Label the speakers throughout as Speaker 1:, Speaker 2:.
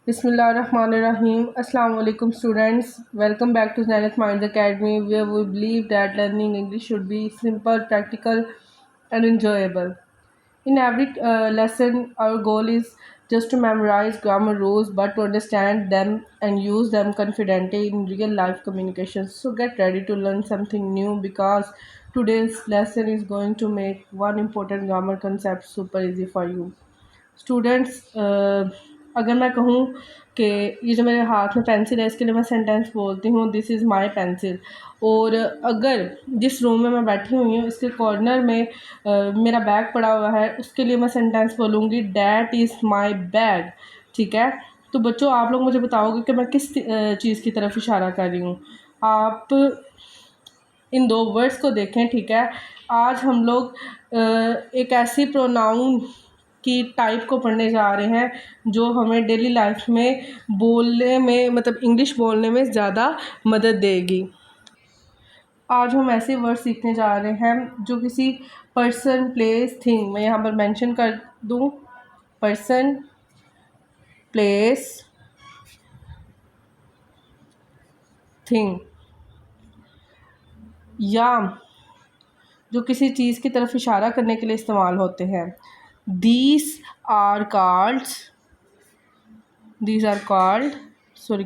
Speaker 1: Bismillahirrahmanirrahim. Assalamu alaikum students. Welcome back to Zenith Minds Academy, where we believe that learning English should be simple, practical and enjoyable. In every lesson, our goal is just to memorize grammar rules but to understand them and use them confidently in real life communications. So get ready to learn something new because today's lesson is going to make one important grammar concept super easy for you. Students अगर मैं कहूँ कि ये जो मेरे हाथ में pencil है इसके लिए मैं सेंटेंस बोलती हूँ दिस इज़ माय पेंसिल। और अगर जिस रूम में मैं बैठी हुई हूँ इसके कॉर्नर में मेरा बैग पड़ा हुआ है उसके लिए मैं सेंटेंस बोलूँगी डैट इज़ माय बैग। ठीक है, तो बच्चों आप लोग मुझे बताओगे कि मैं किस चीज़ की तरफ इशारा कर रही हूँ। आप इन दो वर्ड्स को देखें। ठीक है, आज हम लोग एक ऐसी प्रोनाउन की टाइप को पढ़ने जा रहे हैं जो हमें डेली लाइफ में बोलने में मतलब इंग्लिश बोलने में ज़्यादा मदद देगी। आज हम ऐसे वर्ड सीखने जा रहे हैं जो किसी पर्सन प्लेस थिंग, मैं यहाँ पर मेंशन कर दूँ पर्सन प्लेस थिंग, या जो किसी चीज़ की तरफ इशारा करने के लिए इस्तेमाल होते हैं। दीज आर कॉल्ड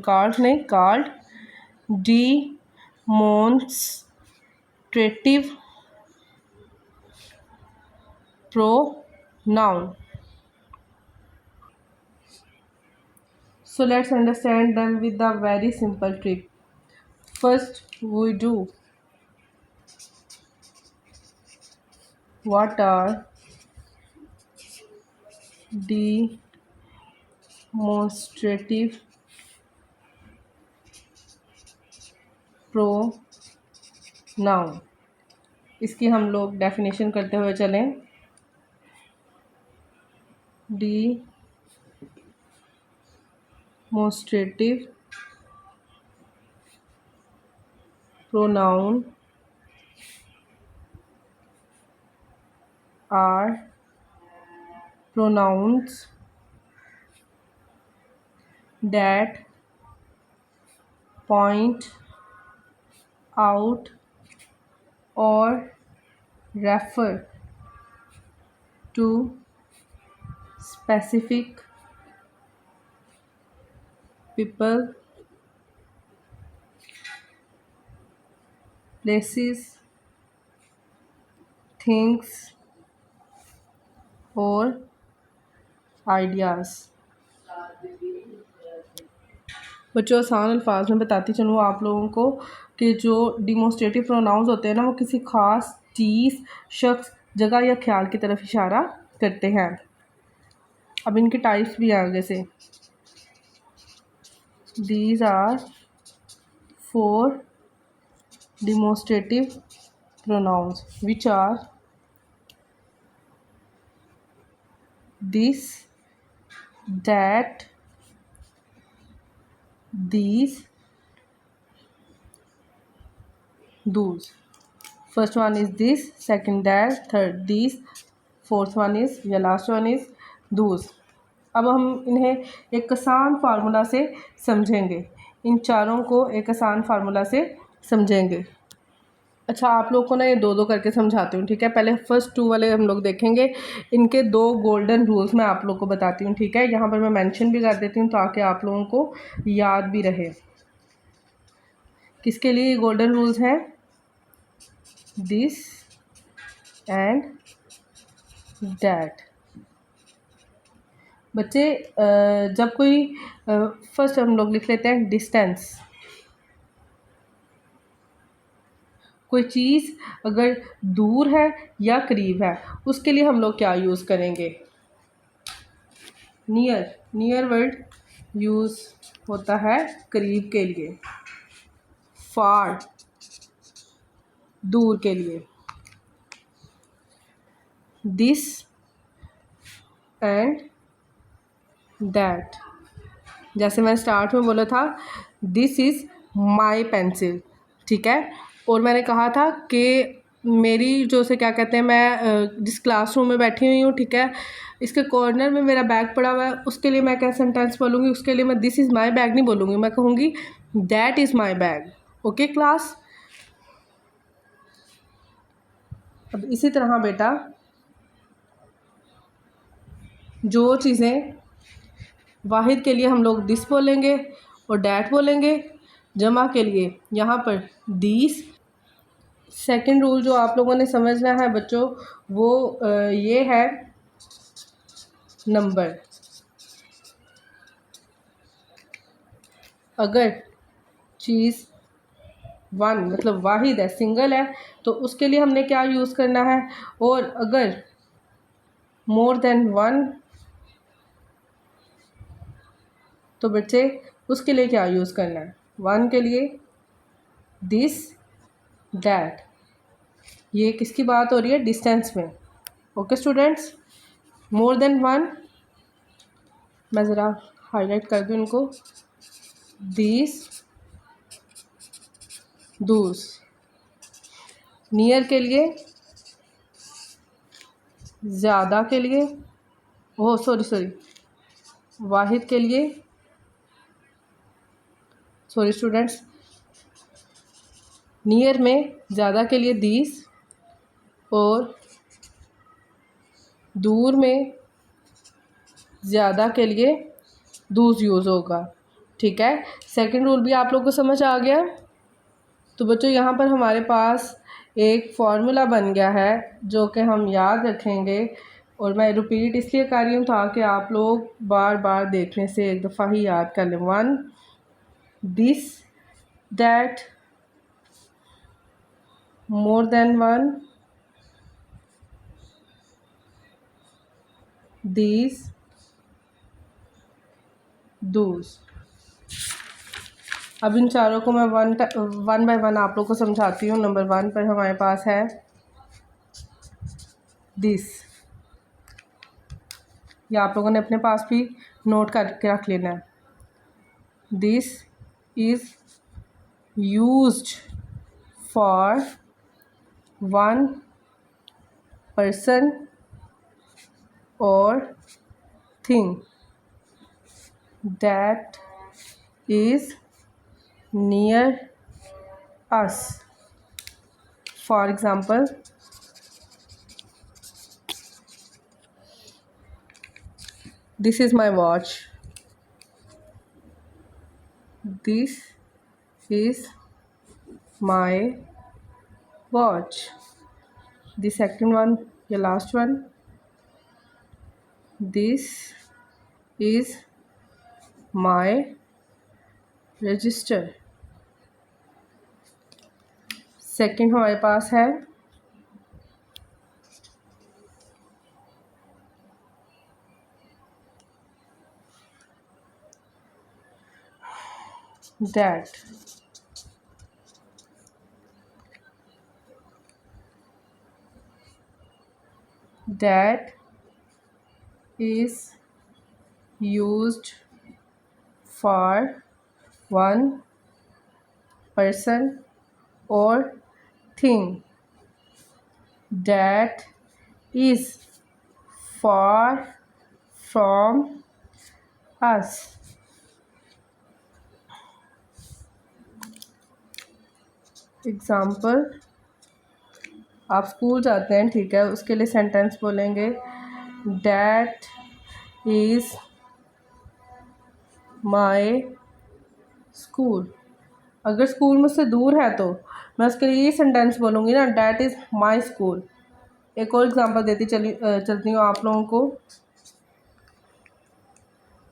Speaker 1: कॉल्ड नहीं called demonstrative pronoun. So let's understand them with a very simple trick. First we do what are demonstrative pronoun, इसकी हम लोग डेफिनेशन करते हुए चलें। demonstrative pronoun are pronouns that point out or refer to specific people, places, things और ideas. बच्चों आसान अल्फाज में बताती चलूँ आप लोगों को कि जो डिमोस्ट्रेटिव प्रोनाउंस होते हैं ना वो किसी ख़ास चीज़, शख्स, जगह या ख्याल की तरफ इशारा करते हैं। अब इनके टाइप्स भी आगे से, these are 4 demonstrative pronouns which are this, that, these, those. First one is this, second that, third these, fourth one is या लास्ट वन इज़ those। अब हम इन्हें एक आसान फार्मूला से समझेंगे, इन चारों को एक आसान फार्मूला से समझेंगे। अच्छा आप लोग को ना ये दो दो करके समझाती हूँ। ठीक है, पहले फर्स्ट 2 वाले हम लोग देखेंगे, इनके 2 गोल्डन रूल्स मैं आप लोग को बताती हूँ। ठीक है, यहाँ पर मैं मेंशन भी कर देती हूँ ताकि आप लोगों को याद भी रहे। किसके लिए गोल्डन रूल्स हैं? This and that. बच्चे जब कोई फर्स्ट हम लोग लिख लेते हैं डिस्टेंस। कोई चीज़ अगर दूर है या करीब है उसके लिए हम लोग क्या यूज़ करेंगे? नियर। नियर वर्ड यूज़ होता है करीब के लिए, फार दूर के लिए। दिस एंड दैट, जैसे मैं स्टार्ट में बोला था दिस इज़ माई पेंसिल। ठीक है, और मैंने कहा था कि मेरी जो से क्या कहते हैं, मैं जिस क्लासरूम में बैठी हुई हूँ, ठीक है, इसके कॉर्नर में मेरा बैग पड़ा हुआ है, उसके लिए मैं क्या सेंटेंस बोलूँगी? उसके लिए मैं दिस इज़ माई बैग नहीं बोलूँगी, मैं कहूँगी that is my bag. Okay class. अब इसी तरह बेटा जो चीज़ें वाहिद के लिए हम लोग दिस बोलेंगे और डैट बोलेंगे, जमा के लिए यहाँ पर दीस। सेकंड रूल जो आप लोगों ने समझना है बच्चों, वो ये है नंबर। अगर चीज़ वन मतलब वाहिद है, सिंगल है, तो उसके लिए हमने क्या यूज़ करना है, और अगर मोर देन वन तो बच्चे उसके लिए क्या यूज़ करना है? वन के लिए दिस दैट। ये किसकी बात हो रही है? डिस्टेंस में। Okay students, more than one, मैं ज़रा हाईलाइट कर दूँ इनको, दिस दूस। नियर के लिए, ज़्यादा के लिए, ओह सॉरी वाहिद के लिए, सॉरी स्टूडेंट्स, नियर में ज़्यादा के लिए दीस, और दूर में ज़्यादा के लिए दूस यूज़ होगा। ठीक है, सेकंड रूल भी आप लोग को समझ आ गया। तो बच्चों यहाँ पर हमारे पास एक फार्मूला बन गया है जो कि हम याद रखेंगे, और मैं रिपीट इसलिए कर रही हूँ ताकि आप लोग बार बार देखने से एक दफ़ा ही याद कर लें। One this that, more than one these दूस। अब इन चारों को मैं वन बाय वन आप लोग को समझाती हूँ। नंबर वन पर हमारे पास है दिस, या आप लोगों ने अपने पास भी नोट करके रख लेना है। This is used for one person और thing that is near us. For example, this is my watch, this is my watch. The second one, the last one, this is my register. Second हमारे पास है that. That is used for one person or thing that is far from us. Example, आप school जाते हैं, ठीक है, उसके लिए sentence बोलेंगे डैट इज़ माई स्कूल। अगर स्कूल मुझसे दूर है तो मैं उसके लिए ये सेंटेंस बोलूँगी ना, डैट इज़ माई स्कूल। एक और एग्ज़ाम्पल देती चलती हूँ आप लोगों को।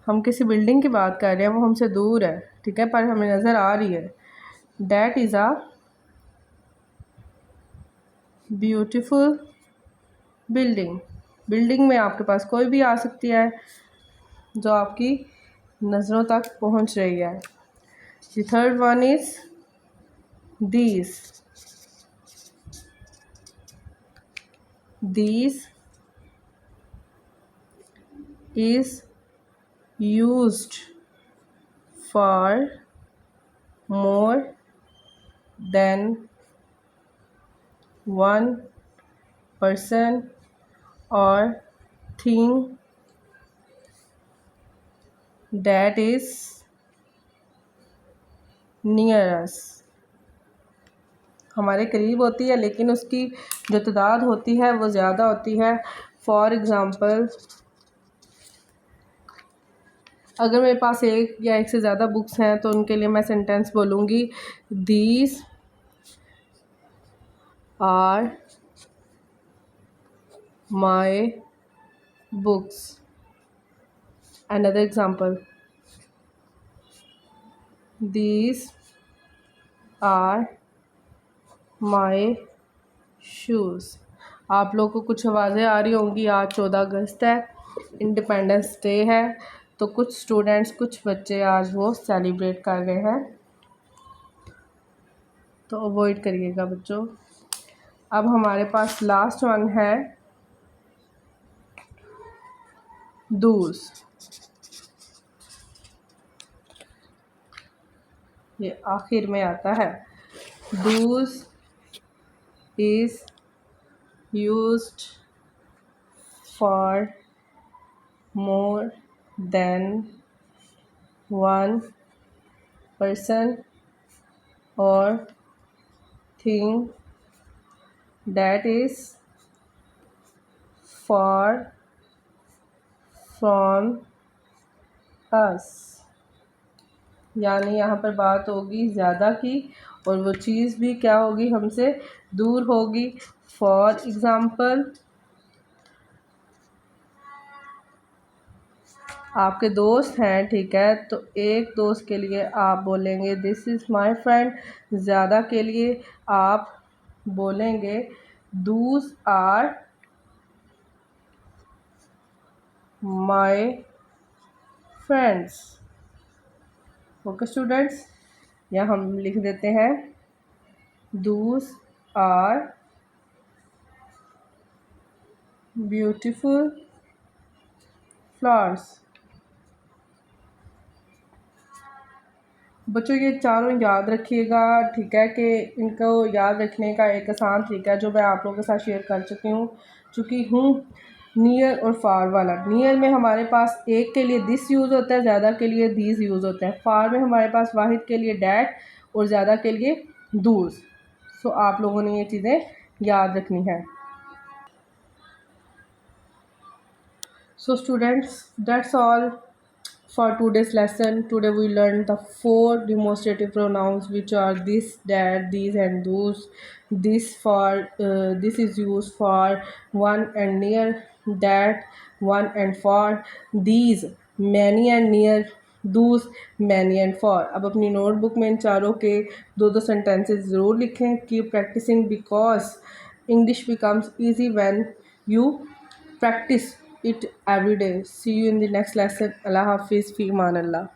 Speaker 1: हम किसी बिल्डिंग की बात कर रहे हैं, वो हमसे दूर है, ठीक है, पर हमें नज़र आ रही है। That is a beautiful building. Building में आपके पास कोई भी आ सकती है जो आपकी नज़रों तक पहुंच रही है। The third one is these. These is used for more than one person और thing that is near us. हमारे करीब होती है लेकिन उसकी जो तादाद होती है वो ज़्यादा होती है। फॉर एग्ज़ाम्पल, अगर मेरे पास एक या एक से ज़्यादा बुक्स हैं तो उनके लिए मैं सेंटेंस बोलूँगी, these are my books. Another example, these are my shoes. आप लोगों को कुछ आवाज़ें आ रही होंगी। आज 14 अगस्त है, इंडिपेंडेंस डे है, तो कुछ स्टूडेंट्स, कुछ बच्चे आज वो सेलिब्रेट कर रहे हैं, तो अवॉइड करिएगा बच्चों। अब हमारे पास लास्ट वन है दूज। ये आखिर में आता है। Dooj is used for more than one person or thing that is far from us। यानी यहाँ पर बात होगी ज़्यादा की और वो चीज़ भी क्या होगी, हमसे दूर होगी। फॉर एग्ज़ाम्पल, आपके दोस्त हैं, ठीक है, तो एक दोस्त के लिए आप बोलेंगे दिस इज़ माय फ्रेंड। ज़्यादा के लिए आप बोलेंगे those are my friends. Okay students, यहाँ हम लिख देते हैं दूज आर ब्यूटीफुल फ्लावर्स। बच्चों ये चारों याद रखिएगा, ठीक है, कि इनको याद रखने का एक आसान तरीका जो मैं आप लोगों के साथ शेयर कर चुकी हूँ नियर और फार वाला। नियर में हमारे पास एक के लिए दिस यूज़ होता है, ज़्यादा के लिए दीज यूज़ होता है। फार में हमारे पास वाहिद के लिए डैट और ज़्यादा के लिए दूज। सो आप लोगों ने ये चीज़ें याद रखनी है। So students, that's all for today's lesson. Today we learned the 4 demonstrative pronouns, which are this, that, these and those. This is used for one and near, that one and for, these many and near, those many and for। अब अपनी notebook में इन चारों के दो दो sentences ज़रूर लिखें। Keep practising because English becomes easy when you practice it every day. See you in the next lesson. Allah Hafiz. Fi Aman Allah.